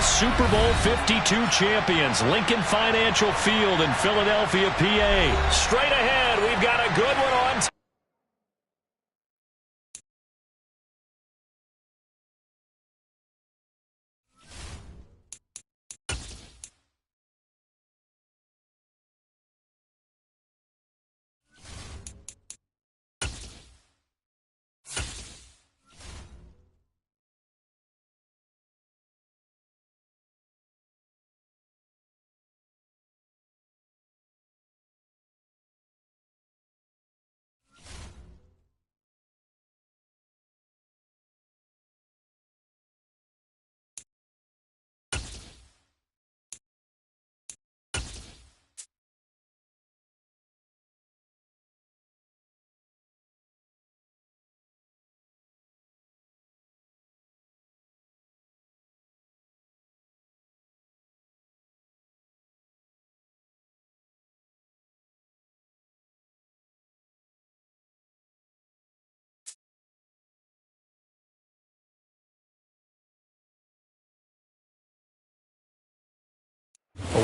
the Super Bowl 52 champions, Lincoln Financial Field in Philadelphia, PA. Straight ahead, we've got a good one on.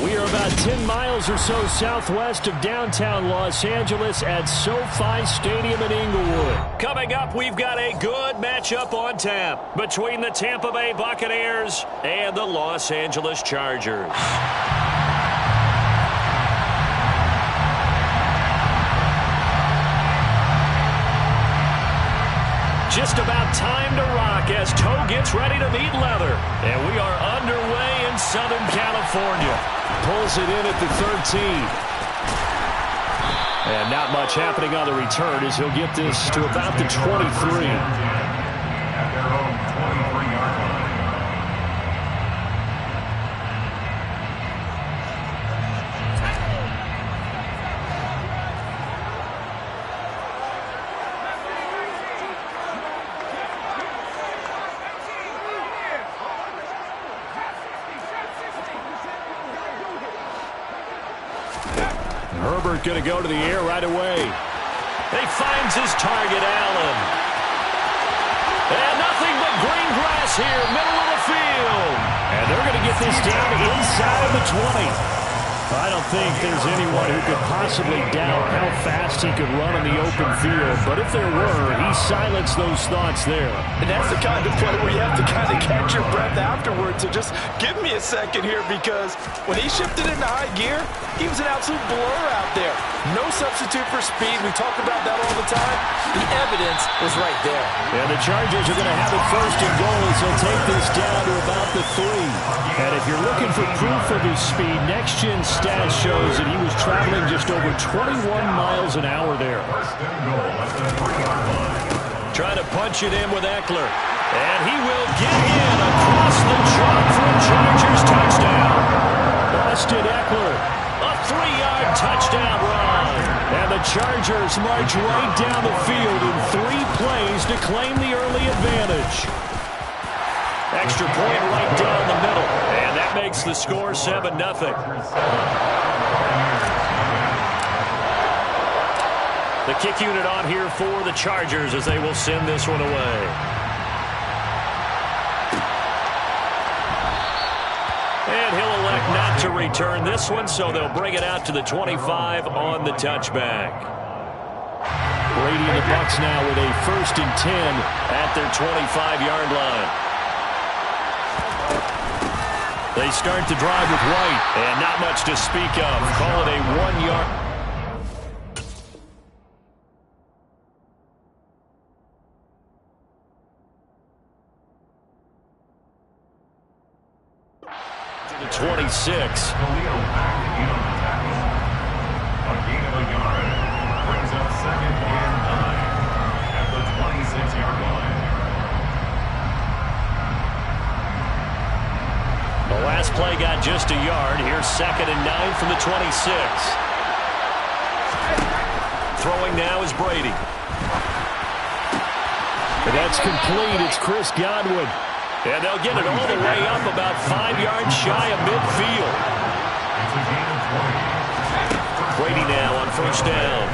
We are about 10 miles or so southwest of downtown Los Angeles at SoFi Stadium in Inglewood. Coming up, we've got a good matchup on tap between the Tampa Bay Buccaneers and the Los Angeles Chargers. Just about time to rock as toe gets ready to meet leather. And we are underway in Southern California. Pulls it in at the 13. And not much happening on the return as he'll get this to about the 23. At their own 23-yard line. Herbert going to go to the air right away. He finds his target, Allen. And nothing but green grass here, middle of the field. And they're going to get this down inside the 20. I don't think there's anyone who could possibly doubt how fast he could run in the open field. But if there were, he silenced those thoughts there. And that's the kind of play where you have to kind of catch your breath afterwards. So just give me a second here, because when he shifted into high gear, he was an absolute blur out there. No substitute for speed. We talk about that all the time. The evidence was right there. And the Chargers are going to have it first and goal as they'll take this down to about the 3. And if you're looking for proof of his speed, Next Gen Stats shows that he was traveling just over 21 miles an hour there. Trying to punch it in with Eckler. And he will get in across the chalk for a Chargers touchdown. Austin Eckler, a 3-yard touchdown run. And the Chargers march right down the field in 3 plays to claim the early advantage. Extra point right down the middle. And that makes the score 7-0. The kick unit on here for the Chargers as they will send this one away. And he'll elect not to return this one, so they'll bring it out to the 25 on the touchback. Brady and the Bucs now with a 1st and 10 at their 25-yard line. They start the drive with White, and not much to speak of. Call it a 1-yard. To the 26. A gain of a yard brings up 2nd and 9 at the 26-yard line. The last play got just a yard. Here's 2nd and 9 from the 26. Throwing now is Brady. And that's complete. It's Chris Godwin. And they'll get it all the way up about 5 yards shy of midfield. Brady now on 1st down.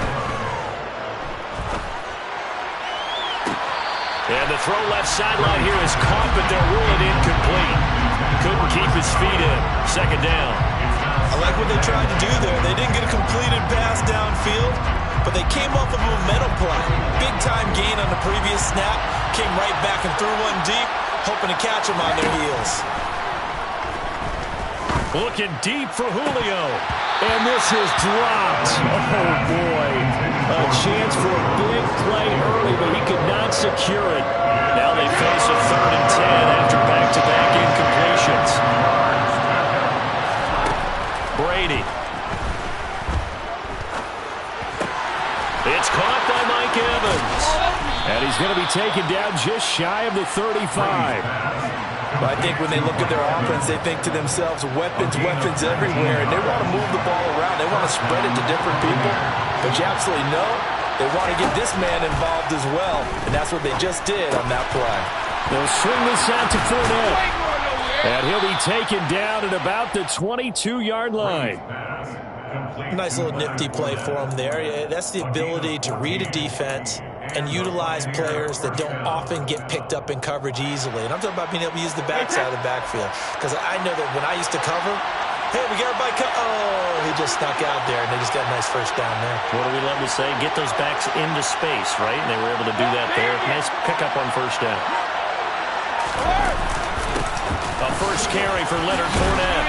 And the throw left sideline here is caught, but they'll rule it incomplete. couldn't keep his feet in. Second down. I like what they tried to do there. They didn't get a completed pass downfield, but they came off of a momentum play. Big-time gain on the previous snap. Came right back and threw one deep, hoping to catch them on their heels. Looking deep for Julio. And this is dropped. Oh, boy. A chance for a big play early, but he could not secure it. Now they face a 3rd and 10 after back-to-back incompletions. Brady. It's caught by Mike Evans. And he's going to be taken down just shy of the 35. But I think when they look at their offense, they think to themselves, weapons, weapons everywhere. And they want to move the ball around. They want to spread it to different people. But you absolutely know they want to get this man involved as well. And that's what they just did on that play. They'll swing this out to Fournette. And he'll be taken down at about the 22-yard line. Nice little nifty play for him there. Yeah, that's the ability to read a defense and utilize players that don't often get picked up in coverage easily. And I'm talking about being able to use the backside of the backfield. Because I know that when I used to cover, hey, we got everybody oh, he just snuck out there, and they just got a nice first down there. What do we love to say? Get those backs into space, right? And they were able to do that there. Nice pickup on first down. A first carry for Leonard Fournette.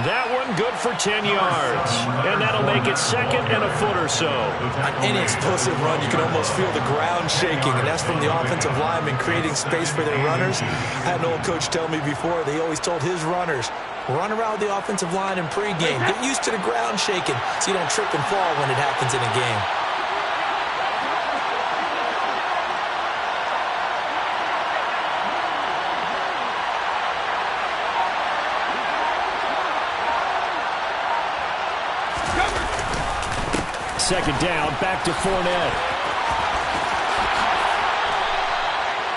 That one good for 10 yards. And that'll make it 2nd and a foot or so. On any explosive run, you can almost feel the ground shaking, and that's from the offensive linemen creating space for their runners. I had an old coach tell me before, they always told his runners, run around the offensive line in pregame. Get used to the ground shaking so you don't trip and fall when it happens in a game. Second down, back to Fournette.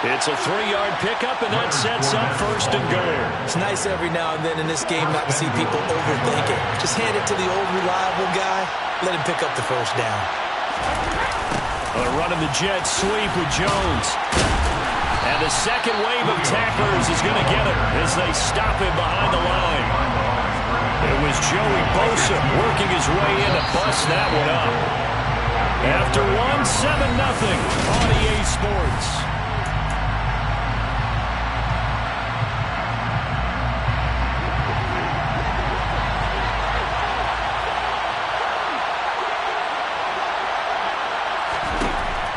It's a 3-yard pickup, and that sets up 1st and goal. It's nice every now and then in this game not to see people overthink it. Just hand it to the old reliable guy. Let him pick up the first down. Running the jet sweep with Jones. And the second wave of tacklers is going to get him as they stop him behind the line. It was Joey Bosa working his way in to bust that one up. After 7-0 on EA Sports.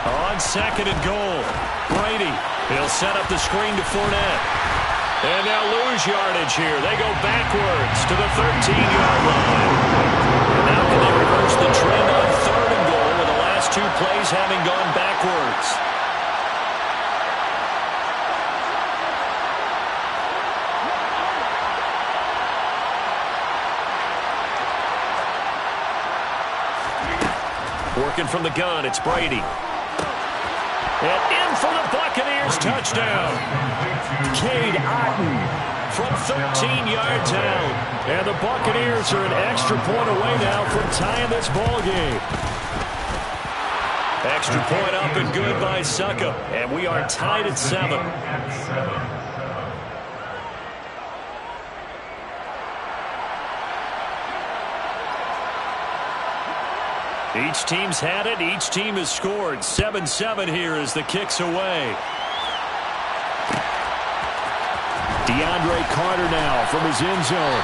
On 2nd and goal, Brady. He'll set up the screen to Fournette. And now lose yardage here. They go backwards to the 13-yard line. Now can they reverse the trend on 3rd and goal with the last 2 plays having gone backwards? Working from the gun, it's Brady. And in for the Buccaneers touchdown. Cade Otton from 13 yards out. And the Buccaneers are an extra point away now from tying this ball game. Extra point up and good by Suckup. And we are tied at 7. Each team's had it. Each team has scored. 7-7 here as the kick's away. DeAndre Carter now from his end zone.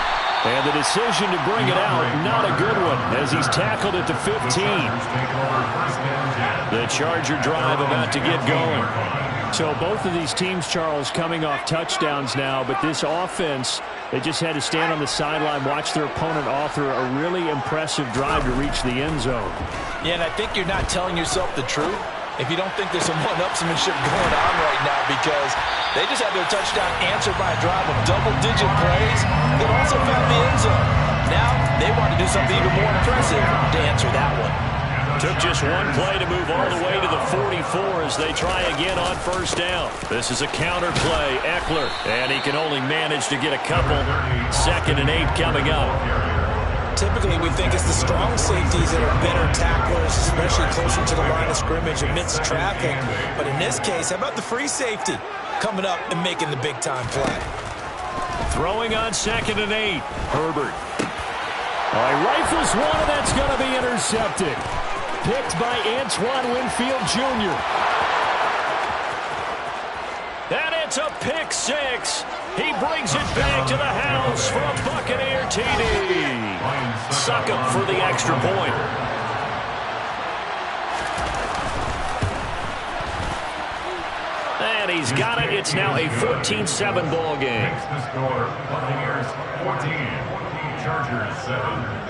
And the decision to bring it out, not a good one, as he's tackled at the 15. The Charger drive about to get going. So both of these teams, Charles, coming off touchdowns now, but this offense, they just had to stand on the sideline, watch their opponent author a really impressive drive to reach the end zone. Yeah, and I think you're not telling yourself the truth if you don't think there's some one-upsmanship going on right now, because they just had their touchdown answered by a drive of double-digit plays that also found the end zone. Now they want to do something even more impressive to answer that one. Took just one play to move all the way to the 44 as they try again on first down. This is a counter play. Eckler, and he can only manage to get a couple. 2nd and 8 coming up. Typically, we think it's the strong safeties that are better tacklers, especially closer to the line of scrimmage amidst traffic. But in this case, how about the free safety coming up and making the big-time play? Throwing on 2nd and 8. Herbert. He rifles one, and that's going to be intercepted. Picked by Antoine Winfield Jr. And it's a pick 6. He brings it back to the house for a Buccaneer TD. Suck him for the extra point. And he's got it. It's now a 14-7 ball game. The score, Buccaneers 14, Chargers 7.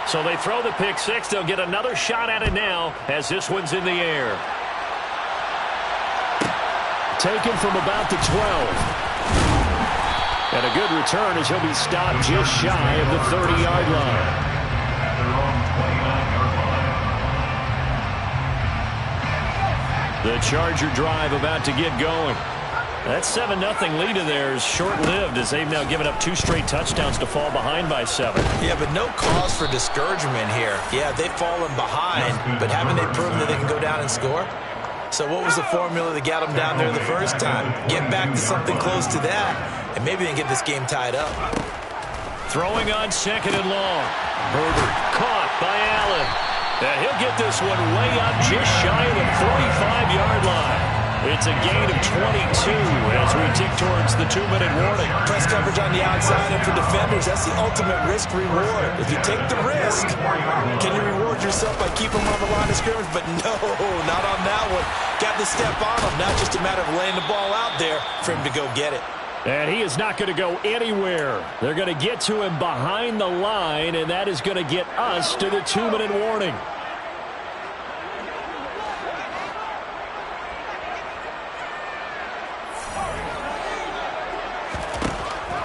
So they throw the pick 6. They'll get another shot at it now as this one's in the air. Taken from about the 12. And a good return as he'll be stopped just shy of the 30-yard line. At their own 29-yard line. The Charger drive about to get going. That 7-0 lead in there is short-lived as they've now given up 2 straight touchdowns to fall behind by 7. Yeah, but no cause for discouragement here. Yeah, they've fallen behind, but haven't they proven that they can go down and score? So what was the formula that got them down there the first time? Get back to something close to that, and maybe they can get this game tied up. Throwing on 2nd and long. Herbert caught by Allen. And he'll get this one way up just shy of the 45-yard line. It's a gain of 22 as we tick towards the 2-minute warning. Press coverage on the outside, and for defenders, that's the ultimate risk-reward. If you take the risk, can you reward yourself by keeping them on the line of scrimmage? But no, not on that one. Got to step on them. Not just a matter of laying the ball out there for him to go get it. And he is not going to go anywhere. They're going to get to him behind the line, and that is going to get us to the 2-minute warning.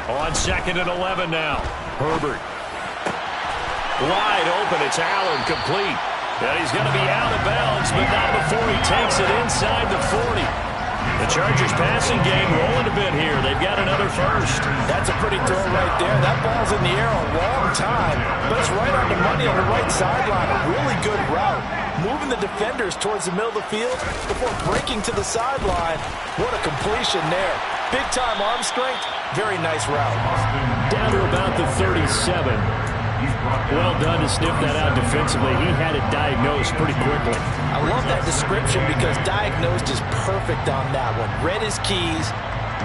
On 2nd and 11 now. Herbert. Wide open. It's Allen complete. And he's going to be out of bounds, but not before he takes it inside the 40. The Chargers passing game rolling a bit here. They've got another first. That's a pretty throw right there. That ball's in the air a long time, but it's right on the money on the right sideline. A really good route. Moving the defenders towards the middle of the field before breaking to the sideline. What a completion there. Big-time arm strength. Very nice route. Down to about the 37. Well done to sniff that out defensively. He had it diagnosed pretty quickly. I love that description because diagnosed is perfect on that one. Read his keys,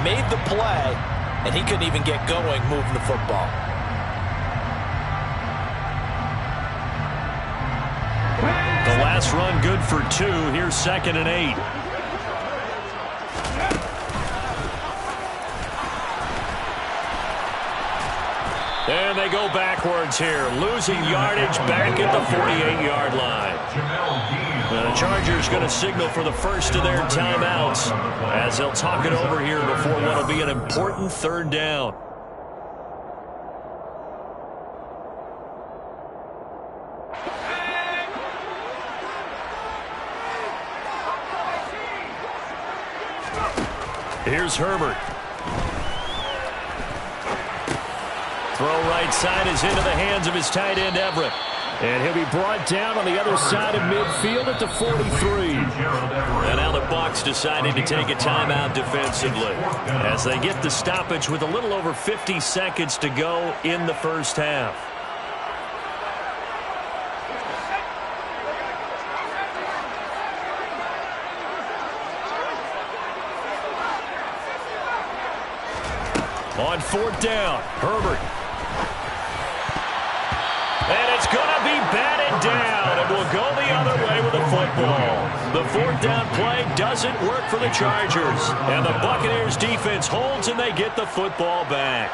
made the play, and he couldn't even get going moving the football. The last run good for 2. Here's 2nd and 8. And they go backwards here, losing yardage back at the 48-yard line. The Chargers going to signal for the first of their timeouts as they'll talk it over here before what will be an important 3rd down. Here's Herbert. Throw right side is into the hands of his tight end, Everett. And he'll be brought down on the other side of midfield at the 43. And now the Bucs deciding to take a timeout defensively as they get the stoppage with a little over 50 seconds to go in the first half. On 4th down, Herbert. And it's going to be batted down, and will go the other way with the football. The 4th down play doesn't work for the Chargers, and the Buccaneers defense holds, and they get the football back.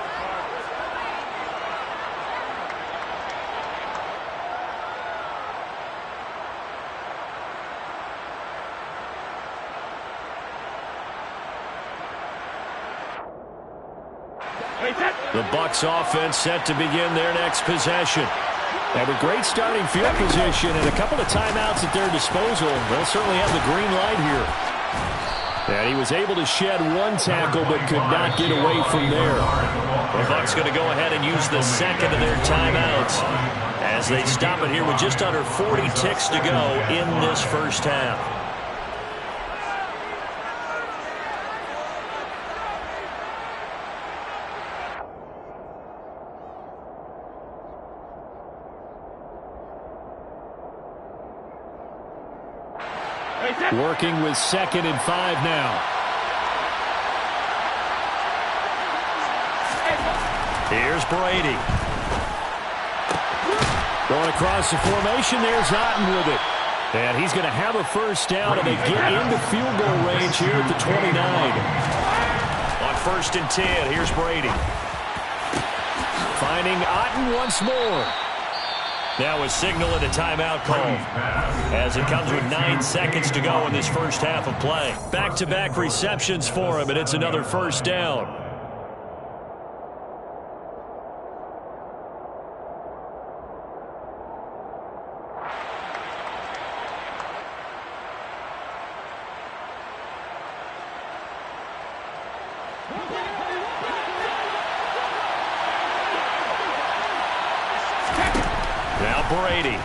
The Bucs offense set to begin their next possession. Have a great starting field position and a couple of timeouts at their disposal. They'll certainly have the green light here. And he was able to shed one tackle but could not get away from there. The Bucs going to go ahead and use the second of their timeouts as they stop it here with just under 40 ticks to go in this first half. Working with 2nd and 5 now. Here's Brady. Going across the formation, there's Otten with it. And he's going to have a first down, and they get into field goal range here at the 29. On 1st and 10, here's Brady. Finding Otten once more. Now a signal and a timeout call as it comes with 9 seconds to go in this first half of play. Back-to-back receptions for him, and it's another first down. Brady.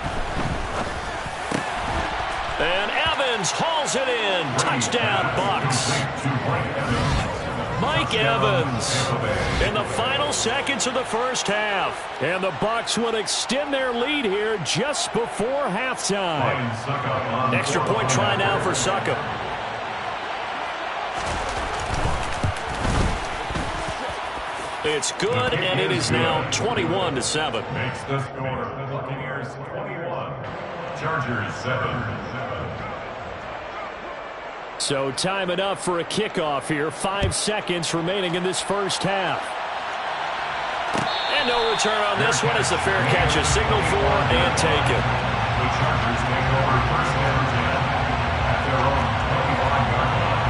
And Evans hauls it in. Touchdown, Bucs. Mike Evans in the final seconds of the first half. And the Bucs would extend their lead here just before halftime. Extra point try now for Succop. It's good, and it is now 21-7. Makes the score. The Buccaneers 21, Chargers 7. So time enough for a kickoff here. 5 seconds remaining in this first half. And no return on this one as the fair catch is signaled for and taken. The Chargers take over 1st and 10 at their own 25-yard line.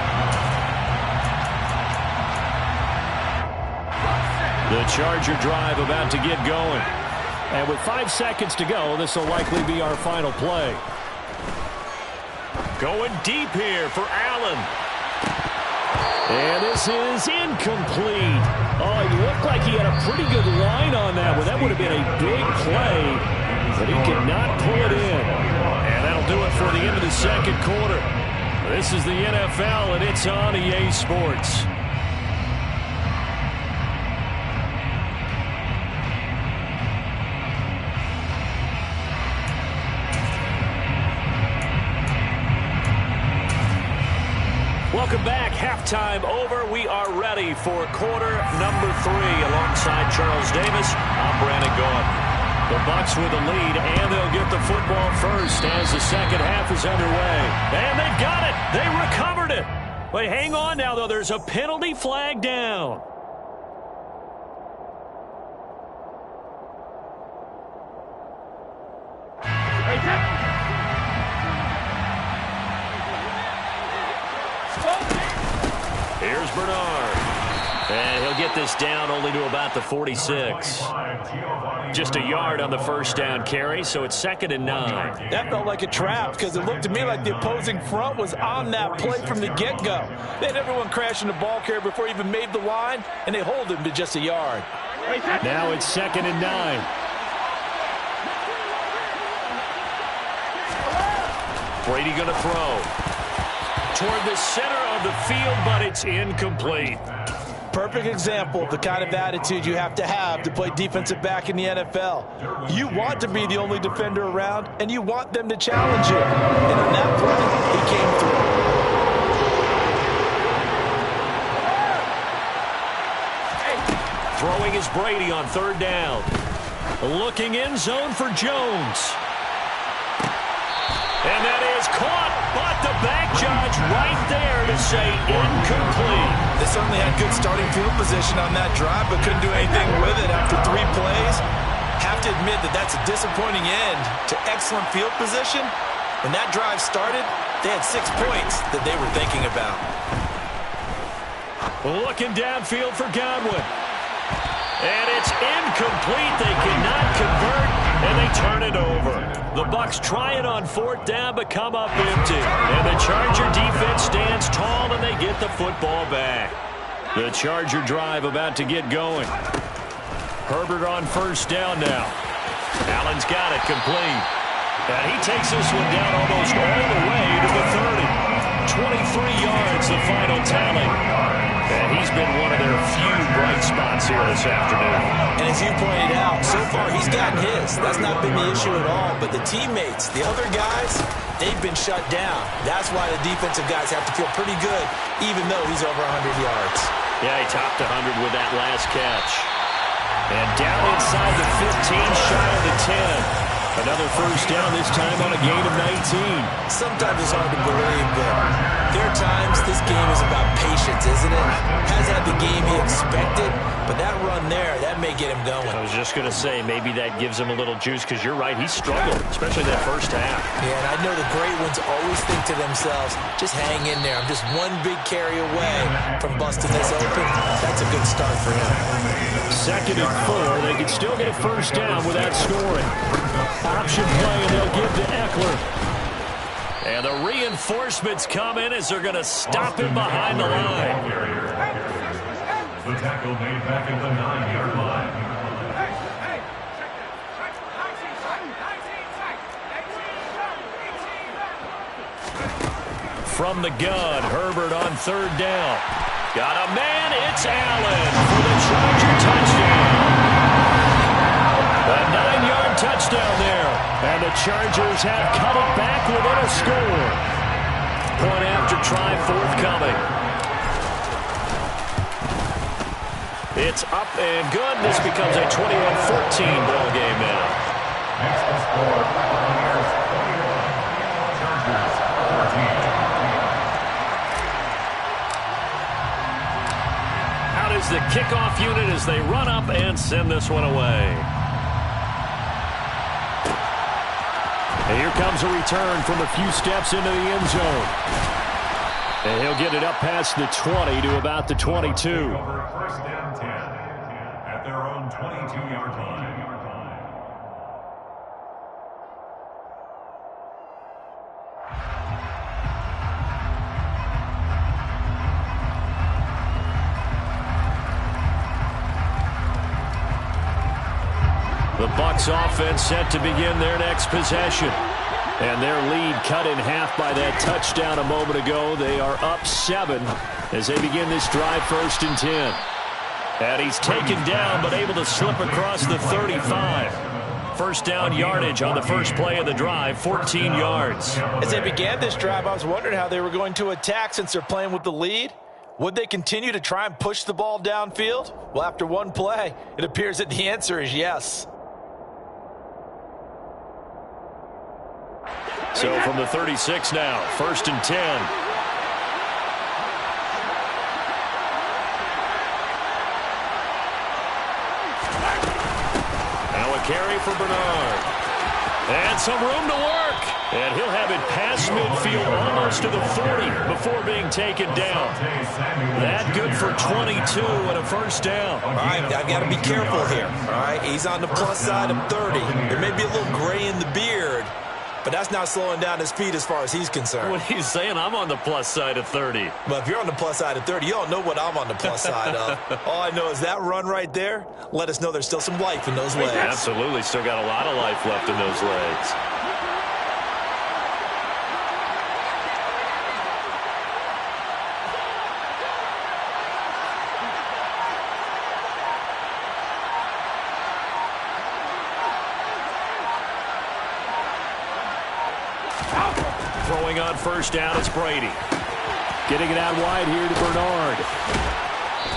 The Charger drive about to get going. And with 5 seconds to go, this will likely be our final play. Going deep here for Allen. And this is incomplete. Oh, he looked like he had a pretty good line on that one. That would have been a big play, but he could not pull it in. And that'll do it for the end of the second quarter. This is the NFL, and it's on EA Sports. Welcome back. Halftime over. We are ready for quarter number 3. Alongside Charles Davis, I'm Brandon Gaudin. The Bucs with the lead, and they'll get the football first as the second half is underway. And they've got it. They recovered it. Wait, hang on now, though. There's a penalty flag down. Here's Bernard. And he'll get this down only to about the 46. Just a yard on the first down carry, so it's 2nd and 9. That felt like a trap because it looked to me like the opposing front was on that play from the get-go. They had everyone crashing the ball carrier before he even made the line, and they hold him to just a yard. Now it's 2nd and 9. Brady going to throw toward the center of the field, but it's incomplete. Perfect example of the kind of attitude you have to play defensive back in the NFL. You want to be the only defender around, and you want them to challenge you. And on that play, he came through. Throwing is Brady on 3rd down. Looking in zone for Jones. And that is caught, but the back judge right there to say incomplete. They certainly had good starting field position on that drive, but couldn't do anything with it after 3 plays. Have to admit that that's a disappointing end to excellent field position. When that drive started, they had 6 points that they were thinking about. Looking downfield for Godwin. And it's incomplete. They cannot convert. And they turn it over. The Bucs try it on 4th down, but come up empty. And the Charger defense stands tall, and they get the football back. The Charger drive about to get going. Herbert on 1st down now. Allen's got it complete. And he takes this one down almost all the way to the 30. 23 yards, the final tally. And he's been one of their few bright spots here this afternoon. And as you pointed out, so far he's gotten his. That's not been the issue at all. But the teammates, the other guys, they've been shut down. That's why the defensive guys have to feel pretty good, even though he's over 100 yards. Yeah, he topped 100 with that last catch. And down inside the 15, shy of the 10. Another 1st down, this time on a gain of 19. Sometimes it's hard to believe, but there are times this game is about patience, isn't it? Has had the game he expected, but that run there, that may get him going. I was just going to say, maybe that gives him a little juice, because you're right, he struggled, especially that 1st half. Yeah, and I know the great ones always think to themselves, just hang in there. I'm just one big carry away from busting this open. That's a good start for him. 2nd and 4, they can still get a 1st down without scoring. Option play, and they'll give to Eckler. And the reinforcements come in as they're going to stop him behind the line. The tackle made back at the 9-yard line. From the gun, Herbert on 3rd down. Got a man, it's Allen for the Charger touchdown. A 9-yard touchdown there. And the Chargers have cut it back within a score. Point after try forthcoming. It's up and good. This becomes a 21-14 ball game now. Next to score, Buccaneers 21, Chargers 14. Out is the kickoff unit as they run up and send this one away. And here comes a return from a few steps into the end zone. And he'll get it up past the 20 to about the 22. Over 1st and 10 at their own 22-yard line. The Bucs offense set to begin their next possession. And their lead cut in half by that touchdown a moment ago. They are up 7 as they begin this drive 1st and 10. And he's taken down but able to slip across the 35. 1st down yardage on the first play of the drive, 14 yards. As they began this drive, I was wondering how they were going to attack since they're playing with the lead. Would they continue to try and push the ball downfield? Well, after one play, it appears that the answer is yes. So from the 36 now, 1st and 10. Now a carry for Bernard. And some room to work. And he'll have it past midfield almost to the 40 before being taken down. That good for 22 and a 1st down. All right, I've got to be careful here. All right, he's on the plus side of 30. There may be a little gray in the beard, but that's not slowing down his speed as far as he's concerned. What he's saying, I'm on the plus side of 30. But if you're on the plus side of 30, you don't know what I'm on the plus side of. All I know is that run right there, let us know there's still some life in those legs. Absolutely, still got a lot of life left in those legs. Throwing on 1st down, it's Brady. Getting it out wide here to Bernard.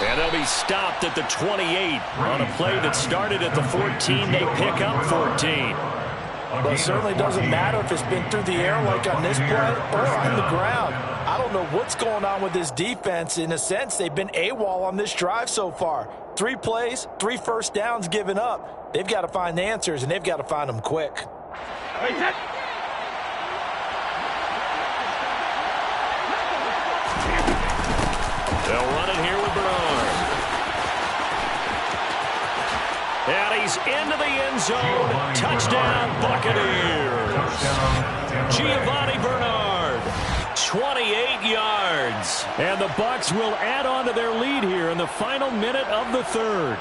And they'll be stopped at the 28 on a play that started at the 14. They pick up 14. Well, it certainly doesn't matter if it's been through the air like on this play or on the ground. I don't know what's going on with this defense. In a sense, they've been AWOL on this drive so far. 3 plays, 3 1st downs given up. They've got to find the answers, and they've got to find them quick. They'll run it here with Bernard. And he carries into the end zone. Touchdown, Buccaneers. Giovanni Bernard, 28 yards. And the Bucs will add on to their lead here in the final minute of the third.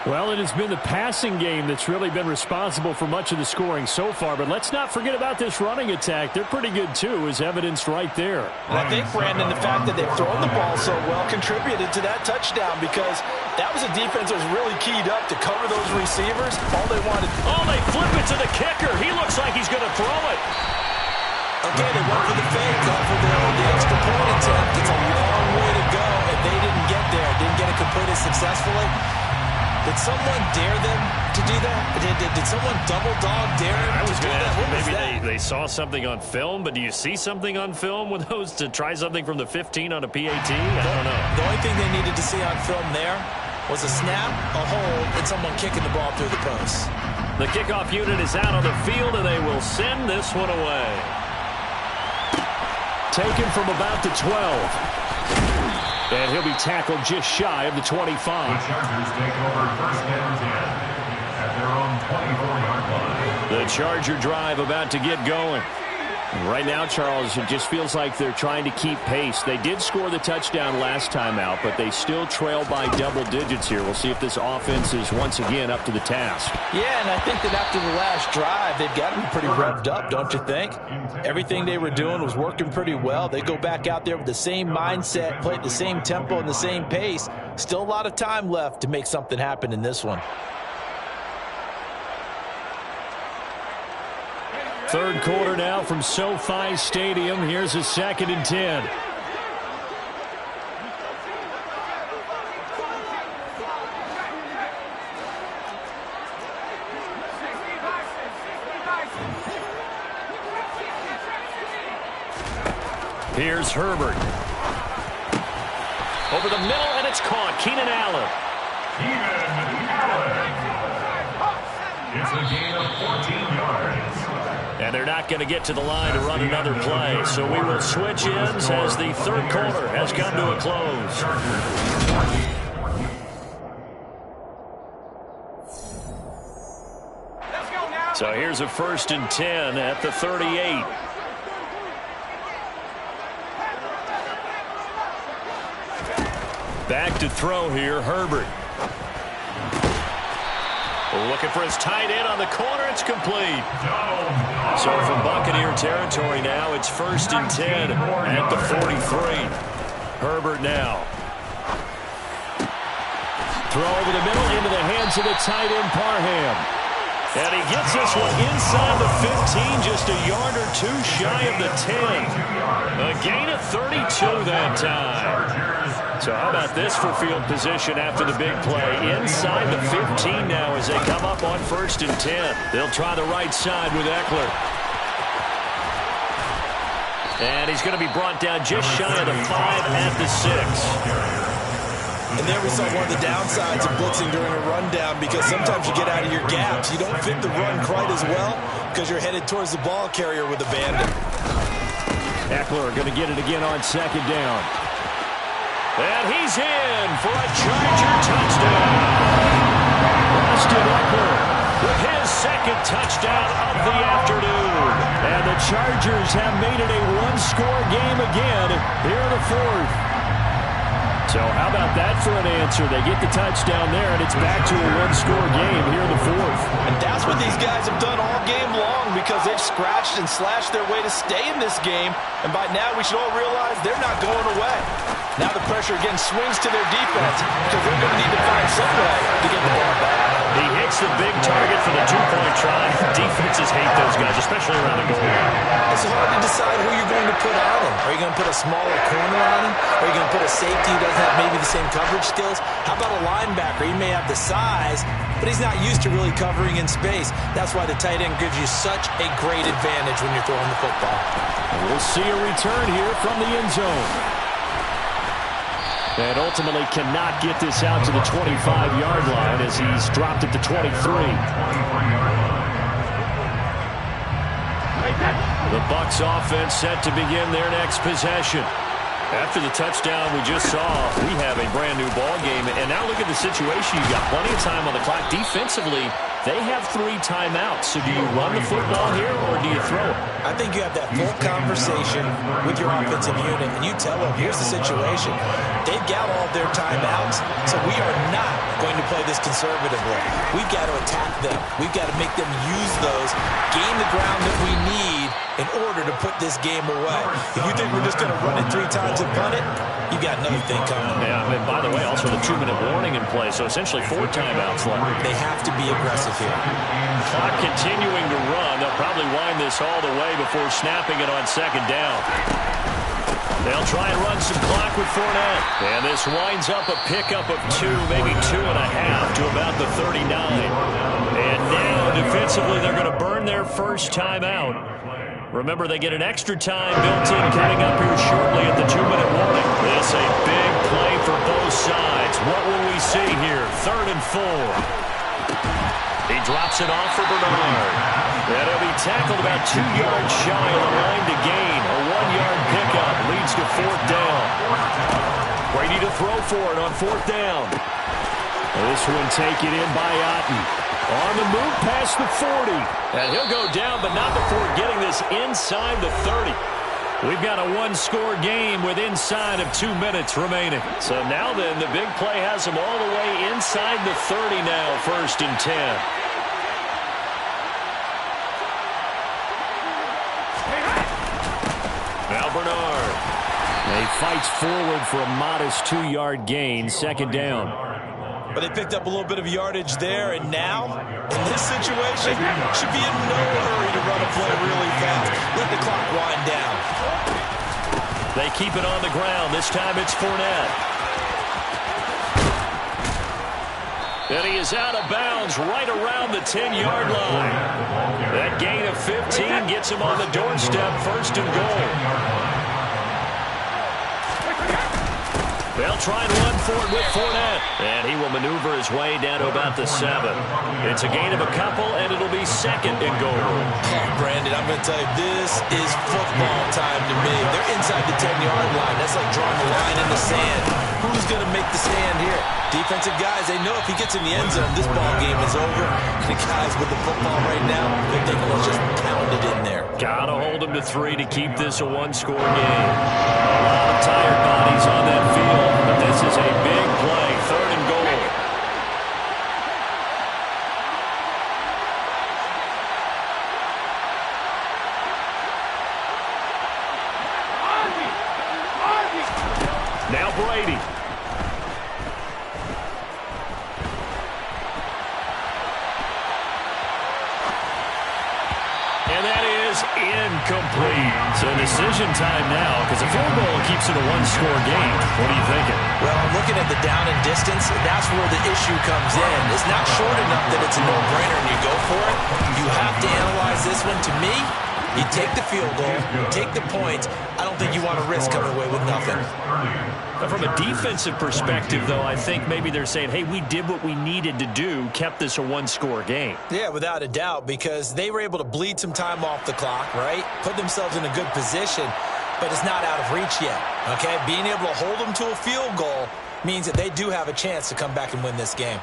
Well, it has been the passing game that's really been responsible for much of the scoring so far. But let's not forget about this running attack. They're pretty good, too, as evidenced right there. And I think, Brandon, the fact that they've thrown the ball so well contributed to that touchdown, because that was a defense that was really keyed up to cover those receivers. All they wanted. Oh, they flip it to the kicker. He looks like he's going to throw it. Okay, they went for the fake, going for the extra point attempt. It's a long way to go, and they didn't get there. Didn't get it completed successfully. Did someone dare them to do that? Did someone double dog dare them to do that? What was that? Maybe they saw something on film, but do you see something on film with those to try something from the 15 on a PAT? I don't know. The only thing they needed to see on film there was a snap, a hold, and someone kicking the ball through the post. The kickoff unit is out on the field, and they will send this one away. Taken from about the 12. And he'll be tackled just shy of the 25. The Chargers take over first and 10 at their own 24-yard line. The Charger drive about to get going. Right now, Charles, it just feels like they're trying to keep pace. They did score the touchdown last time out, but they still trail by double digits here. We'll see if this offense is once again up to the task. Yeah, and I think that after the last drive, they've got to be pretty revved up, don't you think? Everything they were doing was working pretty well. They go back out there with the same mindset, play at the same tempo and the same pace. Still a lot of time left to make something happen in this one. Third quarter now from SoFi Stadium. Here's a 2nd and 10. Here's Herbert. Over the middle, and it's caught. Keenan Allen. It's a gain of 14 yards. And they're not going to get to the line to run another play. So we will switch ends as the third quarter has come to a close. So here's a 1st and 10 at the 38. Back to throw here, Herbert. Looking for his tight end on the corner. It's complete. So from Buccaneer territory now, it's 1st and 10 at the 43. Herbert now. Throw over the middle into the hands of the tight end, Parham. And he gets this one inside the 15, just a yard or two shy of the 10. A gain of 32 that time. So how about this for field position after the big play? Inside the 15 now as they come up on 1st and 10. They'll try the right side with Eckler. And he's going to be brought down just shy of the 5 at the 6. And there we saw one of the downsides of blitzing during a rundown, because sometimes you get out of your gaps. You don't fit the run quite as well because you're headed towards the ball carrier with a bandit. Eckler going to get it again on 2nd down. And he's in for a Charger touchdown. Austin Eckler with his 2nd touchdown of the afternoon. And the Chargers have made it a one-score game again here in the 4th. So how about that for an answer? They get the touchdown there, and it's back to a one-score game here in the 4th. And that's what these guys have done all game long, because they've scratched and slashed their way to stay in this game. And by now, we should all realize they're not going away. Now the pressure again swings to their defense, because they're going to need to find some way to get the ball back. He hits the big target for the two-point try. Defenses hate those guys, especially around the goal line. It's hard to decide who you're going to put on him. Are you going to put a smaller corner on him? Are you going to put a safety who doesn't have maybe the same coverage skills? How about a linebacker? He may have the size, but he's not used to really covering in space. That's why the tight end gives you such a great advantage when you're throwing the football. And we'll see a return here from the end zone. And ultimately cannot get this out to the 25-yard line as he's dropped at the 23. The Bucs offense set to begin their next possession. After the touchdown we just saw, we have a brand new ball game. And now look at the situation. You've got plenty of time on the clock. Defensively, they have 3 timeouts. So do you run the football here or do you throw it? I think you have that full conversation with your offensive unit, and you tell them, here's the situation. They've got all of their timeouts, so we are not going to play this conservatively. We've got to attack them. We've got to make them use those, gain the ground that we need in order to put this game away. If you think we're just going to run it 3 times and punt it, you got another thing coming. Yeah, and by the way, also the 2-minute warning in play, so essentially 4 timeouts left. They have to be aggressive here. Clock continuing to run. They'll probably wind this all the way before snapping it on 2nd down. They'll try and run some clock with Fournette. And this winds up a pickup of 2, maybe 2.5 to about the 39. And now defensively they're going to burn their first timeout. Remember, they get an extra time built in coming up here shortly at the 2-minute warning. This a big play for both sides. What will we see here? 3rd and 4. He drops it off for Bernard. And he'll be tackled about 2 yards shy of the line to gain. A 1-yard pickup leads to 4th down. Brady to throw for it on 4th down. This one taken in by Otten. On the move past the 40. And he'll go down, but not before getting this inside the 30. We've got a 1-score game with inside of 2 minutes remaining. So now then, the big play has them all the way inside the 30 now, 1st and 10. Now Bernard. He fights forward for a modest 2-yard gain, 2nd down. But they picked up a little bit of yardage there, and now, in this situation, should be in no hurry to run a play really fast. Let the clock wind down. They keep it on the ground. This time it's Fournette. And he is out of bounds right around the 10-yard line. That gain of 15 gets him on the doorstep, 1st and goal. They'll try and run for it with Fournette. And he will maneuver his way down to about the 7. It's a gain of a couple, and it'll be 2nd and goal. Oh, Brandon, I'm going to tell you, this is football time to me. They're inside the 10-yard line. That's like drawing a line in the sand. Who's going to make the stand here? Defensive guys, they know if he gets in the end zone, this ball game is over. And the guys with the football right now, they're thinking, let's just pound it in there. Gotta hold him to 3 to keep this a 1-score game. A lot of tired bodies on that field, but this is a big play, 3rd and goal. Now Brady. And that is incomplete. So decision time now, because a field goal keeps it a 1-score game. What are you thinking? Well, I'm looking at the down and distance. That's where the issue comes in. It's not short enough that it's a no-brainer and you go for it. You have to analyze this one. To me, you take the field goal, take the points. I don't think you want to risk coming away with nothing. But from a defensive perspective, though, I think maybe they're saying, hey, we did what we needed to do, kept this a 1-score game. Yeah, without a doubt, because they were able to bleed some time off the clock, right? Put themselves in a good position, but it's not out of reach yet, okay? Being able to hold them to a field goal means that they do have a chance to come back and win this game.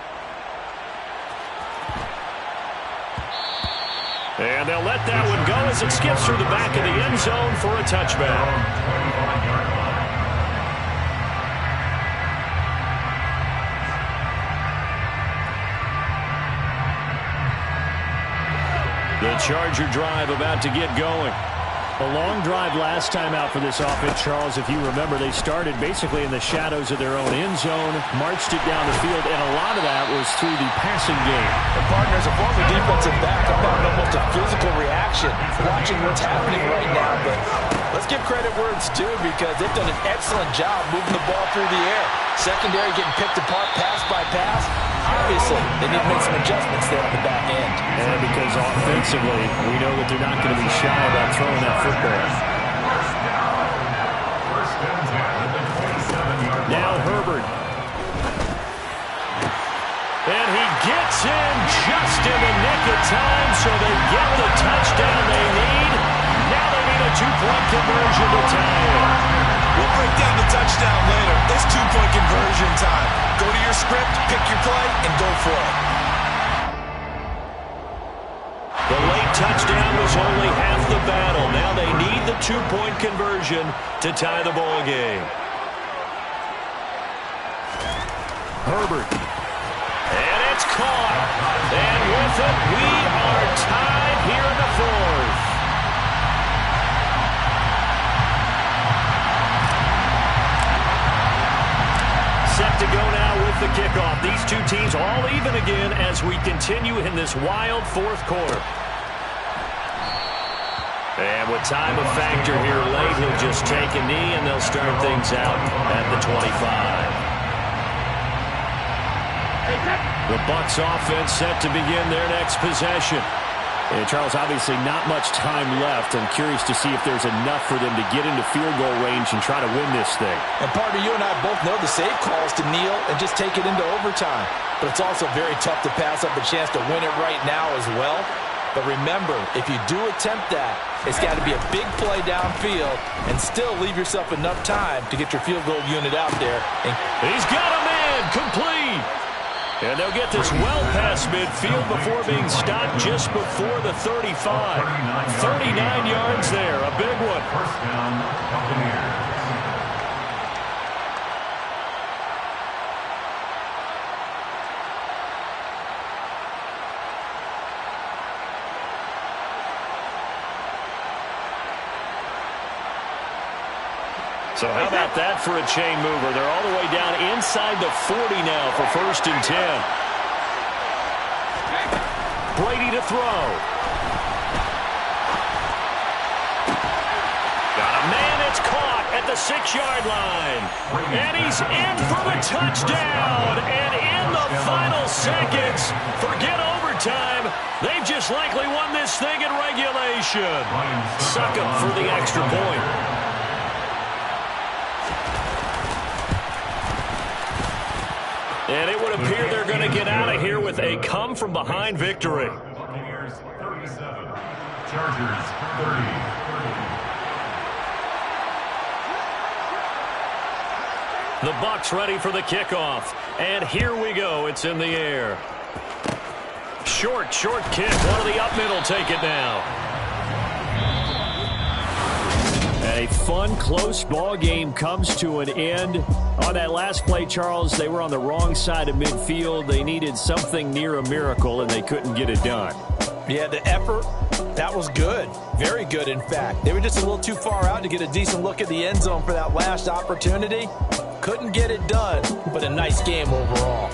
And they'll let that one go as it skips through the back of the end zone for a touchback. The Charger drive about to get going. A long drive last time out for this offense, Charles. If you remember, they started basically in the shadows of their own end zone, marched it down the field, and a lot of that was through the passing game. The partner's a former defensive back. I'm having almost a physical reaction watching what's happening right now. But let's give credit where it's due, because they've done an excellent job moving the ball through the air. Secondary getting picked apart pass by pass. Obviously, they need to make some adjustments there on the back end. And because offensively, we know that they're not going to be shy about throwing that football. Now Herbert. And he gets in just in the nick of time, so they get the touchdown they need. Now they need a 2-point conversion to tie it. We'll break down the touchdown later. It's two-point conversion time. Go to your script, pick your play, and go for it. The late touchdown was only half the battle. Now they need the two-point conversion to tie the ball game. Herbert. And it's caught. And with it, we are tied here in the fourth. Set to go now with the kickoff. These two teams all even again as we continue in this wild fourth quarter. And with time a factor here late, he'll just take a knee and they'll start things out at the 25. The Bucs offense set to begin their next possession. And Charles, obviously not much time left. I'm curious to see if there's enough for them to get into field goal range and try to win this thing. And partner, you and I both know the save calls to kneel and just take it into overtime. But it's also very tough to pass up a chance to win it right now as well. But remember, if you do attempt that, it's got to be a big play downfield and still leave yourself enough time to get your field goal unit out there. And he's got a man complete. And they'll get this well past midfield before being stopped just before the 35. 39 yards there, a big one. First down, Buccaneers. So how about that for a chain mover? They're all the way down inside the 40 now for 1st and 10. Brady to throw. Got a man, it's caught at the 6-yard line. And he's in for the touchdown. And in the final seconds, forget overtime. They've just likely won this thing in regulation. Suck him for the extra point. And it would appear they're going to get out of here with a come-from-behind victory. Buccaneers 37, Chargers 30. The Bucs ready for the kickoff. And here we go. It's in the air. Short kick. One of the up middle take it now. A fun, close ball game comes to an end. On that last play, Charles, they were on the wrong side of midfield. They needed something near a miracle, and they couldn't get it done. yeah, the effort, that was good. Very good, in fact. They were just a little too far out to get a decent look at the end zone for that last opportunity. Couldn't get it done, but a nice game overall.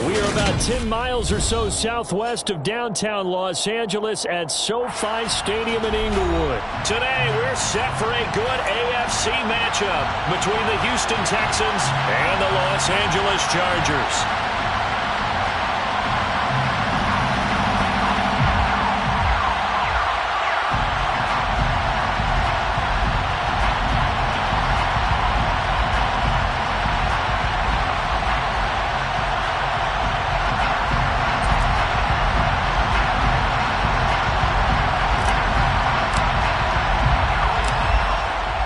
We are about 10 miles or so southwest of downtown Los Angeles at SoFi Stadium in Inglewood. Today, we're set for a good AFC matchup between the Houston Texans and the Los Angeles Chargers.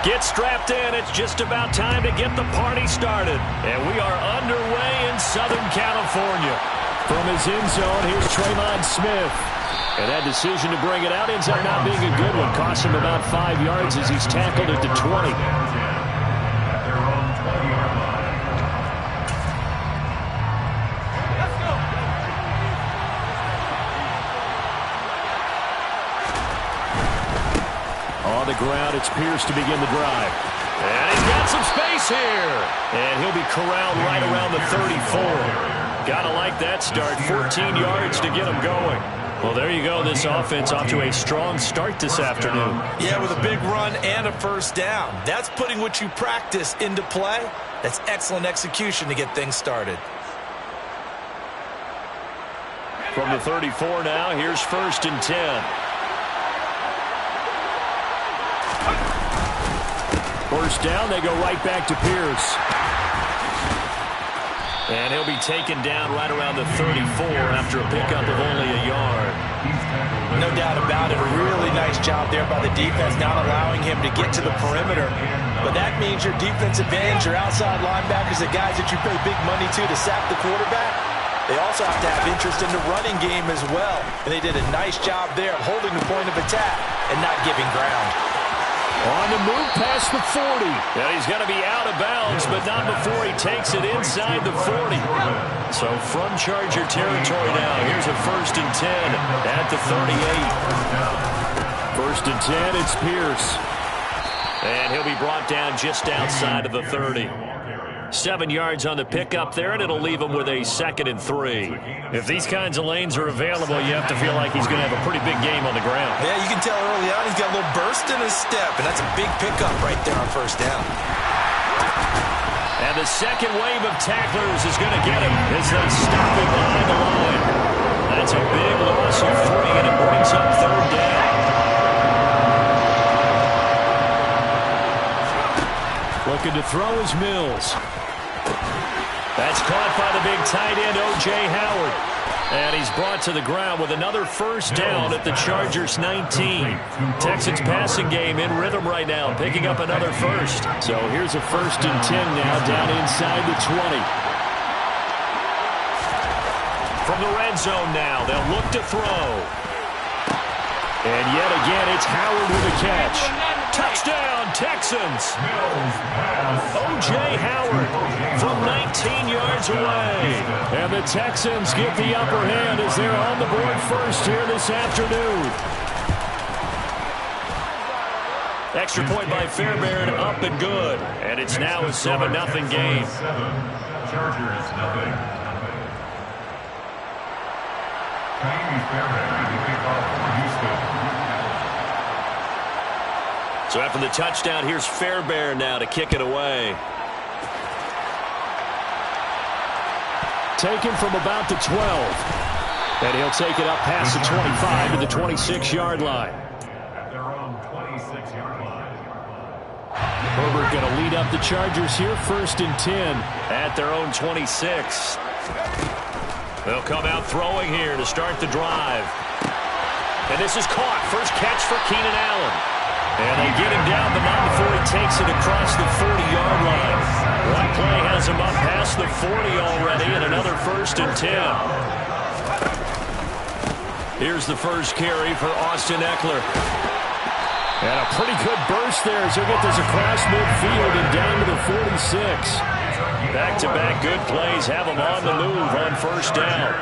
Get strapped in. It's just about time to get the party started. And we are underway in Southern California. From his end zone, here's Tremont Smith. And that decision to bring it out ends up not being a good one. Cost him about 5 yards as he's tackled at the 20. At their own 20-yard line. On the ground, it's Pierce to begin the drive. And he's got some space here. And he'll be corralled right around the 34. Gotta like that start. 14 yards to get him going. Well, there you go. This offense off to a strong start this afternoon. Yeah, with a big run and a first down. That's putting what you practice into play. That's excellent execution to get things started. From the 34 now, here's 1st and 10. First down, they go right back to Pierce. And he'll be taken down right around the 34 after a pickup of only a yard. No doubt about it. A really nice job there by the defense, not allowing him to get to the perimeter. But that means your defensive ends, your outside linebackers, the guys that you pay big money to sack the quarterback, they also have to have interest in the running game as well. And they did a nice job there of holding the point of attack and not giving ground. On the move past the 40. And he's going to be out of bounds, but not before he takes it inside the 40. So from Charger territory now, here's a 1st and 10 at the 38. 1st and 10, it's Pierce. And he'll be brought down just outside of the 30. 7 yards on the pickup there, and it'll leave him with a 2nd and 3. If these kinds of lanes are available, you have to feel like he's going to have a pretty big game on the ground. Yeah, you can tell early on he's got a little burst in his step, and that's a big pickup right there on first down. And the second wave of tacklers is going to get him as they stop him behind the line. That's a big loss of 3, and it brings up 3rd down. Looking to throw is Mills. That's caught by the big tight end, O.J. Howard. And he's brought to the ground with another first down at the Chargers 19. Texans passing game in rhythm right now, picking up another first. So here's a 1st and 10 now down inside the 20. From the red zone now, they'll look to throw. And yet again, it's Howard with a catch. Touchdown, Texans. O.J. Howard from 19 yards away. And the Texans get the upper hand as they're on the board first here this afternoon. Extra point by Fairbairn, up and good. And it's now a 7-0 game. Chargers, nothing. Fairbairn, the kickoff for Houston. So after the touchdown, here's Fairbairn now to kick it away. Taken from about the 12. And he'll take it up past the 25 to the 26-yard line. At their own 26-yard line. Herbert going to lead up the Chargers here, 1st and 10. At their own 26. They'll come out throwing here to start the drive. And this is caught. First catch for Keenan Allen. And they get him down, but not before he takes it across the 40-yard line. One play has him up past the 40 already, and another 1st and 10. Here's the first carry for Austin Eckler. And a pretty good burst there as he'll get this across midfield and down to the 46. Back-to-back good plays have him on the move on first down.